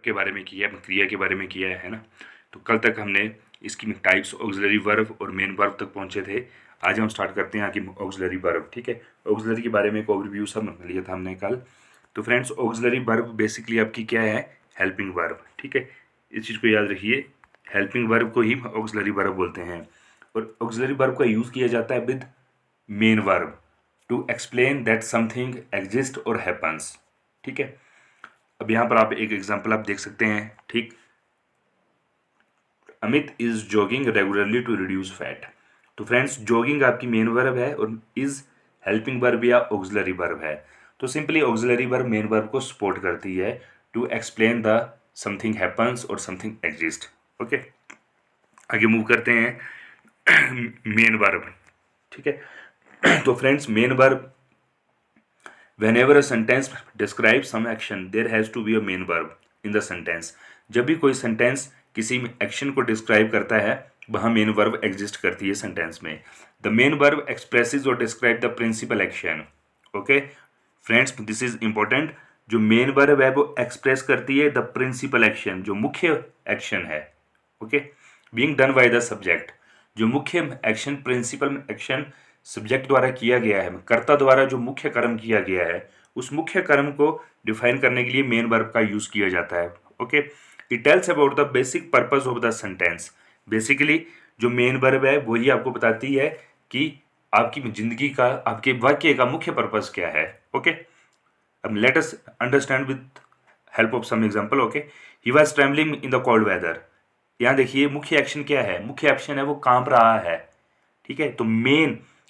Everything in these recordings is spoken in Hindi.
के बारे में किया, क्रिया के बारे में किया है ना। तो कल तक हमने इसकी टाइप्स ऑक्सिलरी वर्ब और मेन वर्ब तक पहुंचे थे। आज हम स्टार्ट करते हैं आगे ऑक्सिलरी वर्ब। ठीक है, ऑक्सिलरी के बारे में एक ओवरव्यू सब लिया था हमने कल। तो फ्रेंड्स, ऑक्सिलरी वर्ब बेसिकली आपकी क्या है, हेल्पिंग वर्ब। ठीक है, इस चीज़ को याद रखिए, हेल्पिंग वर्ब को ही ऑक्सिलरी वर्ब बोलते हैं। और ऑक्सिलरी वर्ब का यूज़ किया जाता है with main verb to explain that something exist और हैपन्स। ठीक है, अब यहाँ पर आप एक एग्जांपल आप देख सकते हैं। ठीक, Amit is jogging regularly to reduce fat. तो फ्रेंड्स, जॉगिंग आपकी मेन वर्ब है और इज हेल्पिंग वर्ब या ऑक्सिलरी वर्ब है। तो simply auxiliary verb main verb को सपोर्ट करती है to explain the something happens और समथिंग एग्जिस्ट। ओके, आगे मूव करते हैं मेन वर्ब। ठीक है, तो friends, main verb, whenever a sentence describes some action there has to be a main verb in the sentence। जब भी कोई सेंटेंस किसी एक्शन को डिस्क्राइब करता है वहाँ मेन वर्ब एग्जिस्ट करती है सेंटेंस में। द मेन वर्ब एक्सप्रेसेस और describe the principal action. Okay friends, this is important. जो मेन वर्ब है वो एक्सप्रेस करती है द प्रिंसिपल एक्शन, जो मुख्य एक्शन है। Okay, being done by the subject, जो मुख्य एक्शन, प्रिंसिपल एक्शन सब्जेक्ट द्वारा किया गया है, कर्ता द्वारा जो मुख्य कर्म किया गया है, उस मुख्य कर्म को डिफाइन करने के लिए मेन वर्ब का यूज किया जाता है। Okay, it tells about the basic purpose of the sentence. Basically जो मेन वर्ब है वही आपको बताती है कि आपकी जिंदगी का, आपके वाक्य का मुख्य पर्पस क्या है। ओके, अब let us understand with help of some example. Okay, he was travelling in the cold weather. यहाँ देखिए मुख्य एक्शन क्या है, मुख्य एक्शन है वो कांप रहा है। ठीक है, तो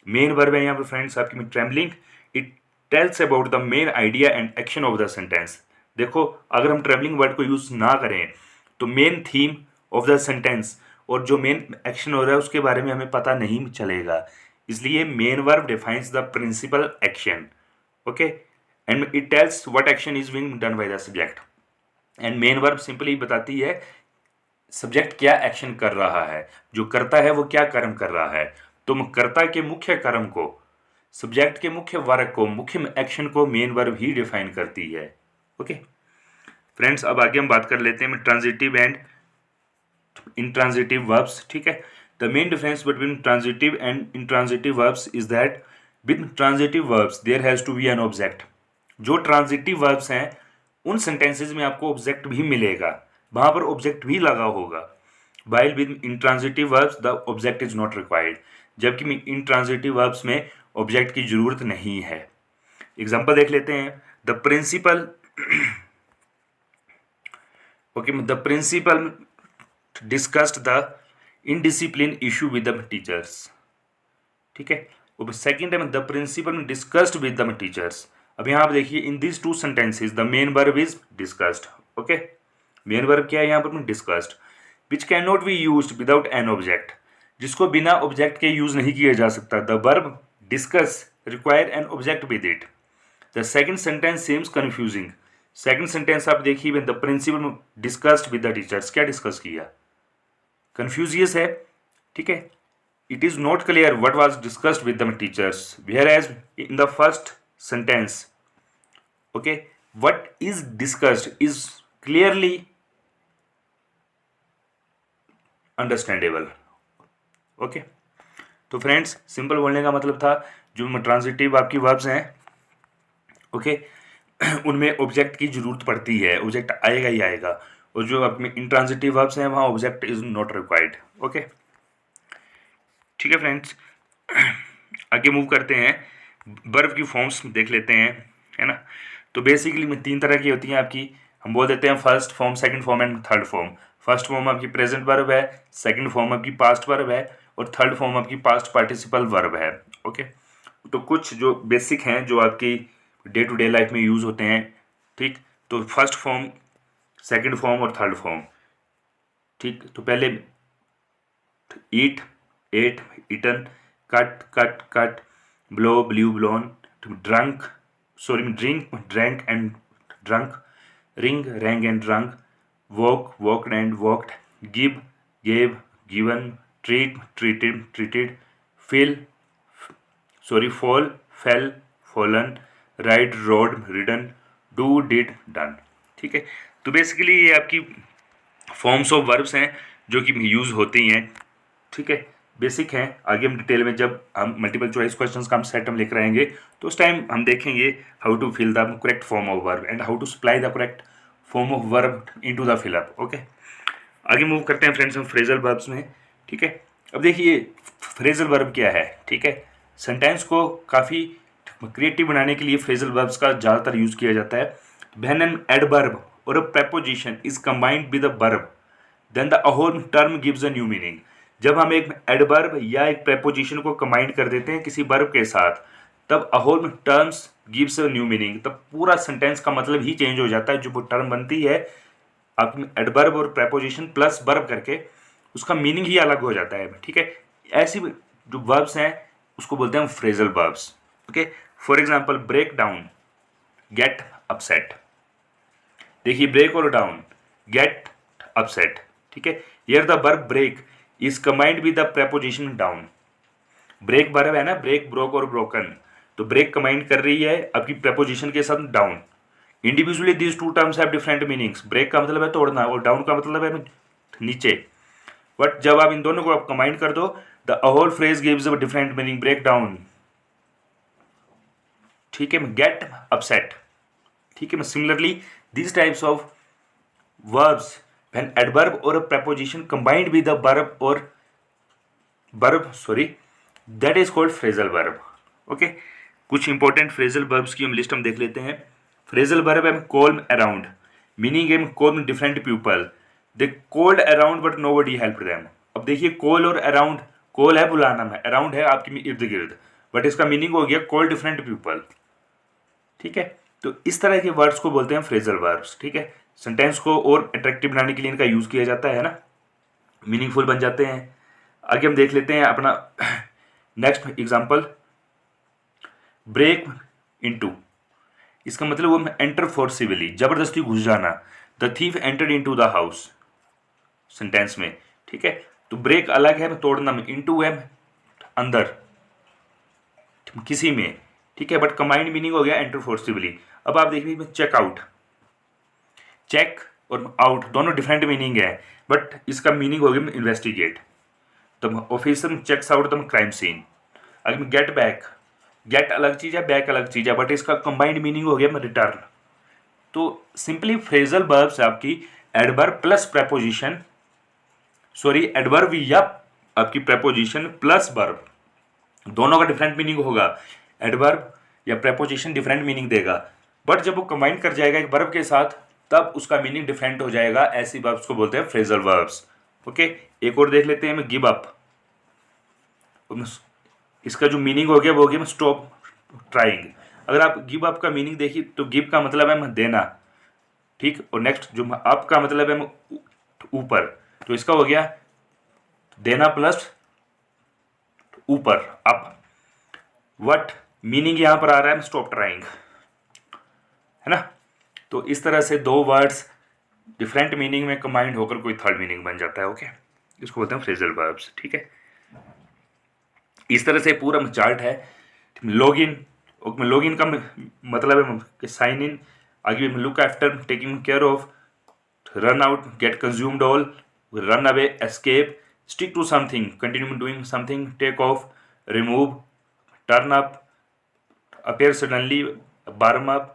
मेन वर्ब है यहाँ पे फ्रेंड्स आपकी travelling. It tells about the main idea and action of the sentence. देखो, अगर हम ट्रैवलिंग वर्ड को यूज ना करें तो main theme of the sentence और जो मेन एक्शन हो रहा है उसके बारे में हमें पता नहीं चलेगा। इसलिए main verb defines the principal action. Okay, and it tells what action is being done by the subject. And main verb simply बताती है सब्जेक्ट क्या एक्शन कर रहा है, जो करता है वो क्या कर्म कर रहा है। तुम कर्ता के मुख्य कर्म को, सब्जेक्ट के मुख्य वर्ग को, मुख्य एक्शन को मेन वर्ब ही डिफाइन करती है। ओके फ्रेंड्स, अब आगे हम बात कर लेते हैं ट्रांजिटिव एंड इंट्रांजिटिव वर्ब्स। ठीक है, the main difference between transitive and intransitive verbs is that with transitive verbs there has to be an object. जो ट्रांजिटिव वर्ब्स हैं उन सेंटेंसेज में आपको ऑब्जेक्ट भी मिलेगा, वहां पर ऑब्जेक्ट भी लगा होगा। While with intransitive verbs the object is not required, जबकि इंट्रांजिटिव वर्ब्स में ऑब्जेक्ट की जरूरत नहीं है। एग्जांपल देख लेते हैं। The principal okay, the principal discussed the indiscipline issue with the teachers. ठीक है, सेकेंड है the principal discussed with the teachers. अब यहाँ आप देखिए, in this two sentences the main verb is discussed. Okay, main verb क्या है यहाँ पर, discussed, which can not be used without an object, जिसको बिना ऑब्जेक्ट के यूज नहीं किया जा सकता। The verb discuss require an object with it. The second sentence seems confusing. Second sentence आप देखिए, the principal discussed with the teachers, क्या डिस्कस किया, कंफ्यूजियस है। ठीक है, it is not clear what was discussed with the teachers, whereas in the first sentence, okay, what is discussed is clearly understandable। okay, तो फ्रेंड्स, सिंपल बोलने का मतलब था जो ट्रांजिटिव आपकी वर्ब्स हैं, ओके, उनमें ऑब्जेक्ट की जरूरत पड़ती है, ऑब्जेक्ट आएगा ही आएगा। और जो आपके इंट्रांजिटिव वर्ब्स हैं वहाँ object is not required. Okay, ठीक है फ्रेंड्स, आगे मूव करते हैं, वर्ब की फॉर्म्स देख लेते हैं, है ना। तो बेसिकली में तीन तरह की होती हैं आपकी, हम बोल देते हैं first form, second form and third form. First form आपकी प्रेजेंट वर्ब है, सेकंड फॉर्म आपकी पास्ट वर्ब है और थर्ड फॉर्म आपकी पास्ट पार्टिसिपल वर्ब है। ओके, तो कुछ जो बेसिक हैं जो आपकी डे टू डे लाइफ में यूज होते हैं। ठीक, तो फर्स्ट फॉर्म, सेकंड फॉर्म और थर्ड फॉर्म। ठीक, तो पहले ईट, eight, eaten, cut, cut, cut, blow, blew, blown, drunk, sorry, drink, drank and drunk, ring, rang and drunk, walk, walked and walked, give, gave, given, treat, treated, treated, fill, sorry, fall, fell, fallen, ride, rode, ridden, do, did, done। ठीक है, तो बेसिकली ये आपकी फॉर्म्स ऑफ वर्ब्स हैं जो कि यूज़ होती हैं, ठीक है, बेसिक हैं। आगे हम डिटेल में जब हम मल्टीपल चॉइस क्वेश्चंस का हम सेट हम लेकर आएंगे तो उस टाइम हम देखेंगे how to fill the correct form of verb and how to supply the correct form of verb into the fill up. Okay, आगे मूव करते हैं फ्रेंड्स हम फ्रेजल वर्ब्स में, ठीक है। अब देखिए फ्रेजल वर्ब क्या है, ठीक है। सेंटेंस को काफ़ी क्रिएटिव बनाने के लिए फ्रेजल वर्ब्स का ज़्यादातर यूज़ किया जाता है। व्हेन एन एडवर्ब और अ preposition is combined with a verb then the whole term gives a new meaning। जब हम एक एडवर्ब या एक preposition को कंबाइन कर देते हैं किसी वर्ब के साथ तब a whole terms gives a new meaning, तब पूरा सेंटेंस का मतलब ही चेंज हो जाता है। जो वो टर्म बनती है आप एडवर्ब और preposition प्लस वर्ब करके उसका मीनिंग ही अलग हो जाता है, ठीक है। ऐसी जो वर्ब्स हैं उसको बोलते हैं phrasal verbs. Okay, for example break down, get upset. देखिए ब्रेक और डाउन, गेट अपसेट, ठीक है। Here the verb break is combined with the preposition down. Break verb है ना, ब्रेक, ब्रोक और ब्रोकन, तो ब्रेक कंबाइंड कर रही है आपकी प्रेपोजिशन के साथ down. Individually these two terms have different meanings. Break का मतलब है तोड़ना और डाउन का मतलब है नीचे, बट जब आप इन दोनों को आप कंबाइन कर दो the whole phrase gives a different meaning, break down, ठीक है, गेट अपसेट, ठीक है। Similarly these types of verbs when adverb or a preposition combined with a verb that is called phrasal verb। Okay, कुछ इंपॉर्टेंट फ्रेजल वर्ब्स की हम लिस्ट हम देख लेते हैं। फ्रेजल वर्ब है कॉल अराउंड, मीनिंग है call different people, they called around but nobody help them. अब देखिए कॉल और अराउंड, कॉल है बुलाना में, अराउंड है आपके इर्द गिर्द, बट इसका मीनिंग हो गया कॉल डिफरेंट पीपल, ठीक है। तो इस तरह के वर्ड्स को बोलते हैं फ्रेजल वर्ब्स, ठीक है। सेंटेंस को और अट्रैक्टिव बनाने के लिए इनका यूज़ किया जाता है ना, मीनिंगफुल बन जाते हैं। आगे हम देख लेते हैं अपना नेक्स्ट एग्जांपल, ब्रेक इनटू। इसका मतलब वो एंटर फोर्सिबली, जबरदस्ती घुस जाना। The thief entered into the house, sentence में, ठीक है। तो ब्रेक अलग है तोड़ना में, इनटू है अंदर किसी में, ठीक है, बट कंबाइंड मीनिंग हो गया एंटर फोर्सिबली। अब आप देखिए चेक आउट, चेक और आउट दोनों डिफरेंट मीनिंग है, बट इसका मीनिंग हो गया इन्वेस्टिगेट। तो officer checks out the crime scene. अगर गेट बैक, गेट अलग चीज़ है, बैक अलग चीज़ है, बट इसका कंबाइंड मीनिंग हो गया रिटर्न। तो सिंपली फ्रेजल वर्ब्स आपकी adverb plus preposition, sorry adverb या आपकी प्रेपोजिशन प्लस वर्ब, दोनों का डिफरेंट मीनिंग होगा। एडवर्ब या प्रेपोजिशन डिफरेंट मीनिंग देगा, बट जब वो कंबाइन कर जाएगा एक वर्ब के साथ तब उसका मीनिंग डिफरेंट हो जाएगा। ऐसी वर्ब्स को बोलते हैं फ्रेजल वर्ब्स। ओके, एक और देख लेते हैं हम, गिव अप। इसका जो मीनिंग हो गया वो हो गया स्टॉप ट्राइंग। अगर आप गिव अप का मीनिंग देखिए तो गिव का मतलब है देना, ठीक, और नेक्स्ट जो अप का मतलब है ऊपर, तो इसका हो गया देना प्लस ऊपर, अप। वट मीनिंग यहां पर आ रहा है स्टॉप ट्राइंग, है ना। तो इस तरह से दो वर्ड्स डिफरेंट मीनिंग में कंबाइंड होकर कोई थर्ड मीनिंग बन जाता है। ओके, इसको बोलते हैं फ्रेजल वर्ब्स, ठीक है। इस तरह से पूरा चार्ट है। लॉगिन, लॉगिन का मतलब है कि साइन इन, आगे look after, taking care of, run out, get consumed all, run away, escape, stick to something, continue doing something, take off, remove, turn up, appear suddenly, burn up,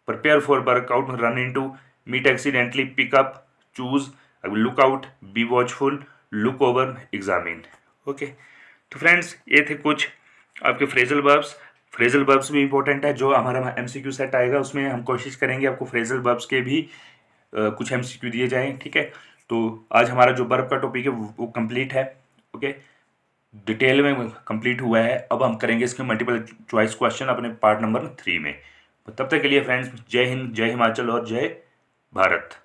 prepare for workout, run into, meet accidentally, pick up, choose, look out, be watchful, look over, examine। Okay, तो फ्रेंड्स ये थे कुछ आपके फ्रेजल वर्ब्स। फ्रेजल वर्ब्स भी इंपॉर्टेंट है। जो हमारा एमसीक्यू सेट आएगा उसमें हम कोशिश करेंगे आपको फ्रेजल वर्ब्स के भी कुछ एमसीक्यू दिए जाएं, ठीक है। तो आज हमारा जो वर्ब का टॉपिक है वो कंप्लीट है। ओके, डिटेल में कंप्लीट हुआ है। अब हम करेंगे इसके मल्टीपल चॉइस क्वेश्चन अपने पार्ट नंबर 3 में। तब तक के लिए फ्रेंड्स, जय हिंद, जय हिमाचल और जय भारत।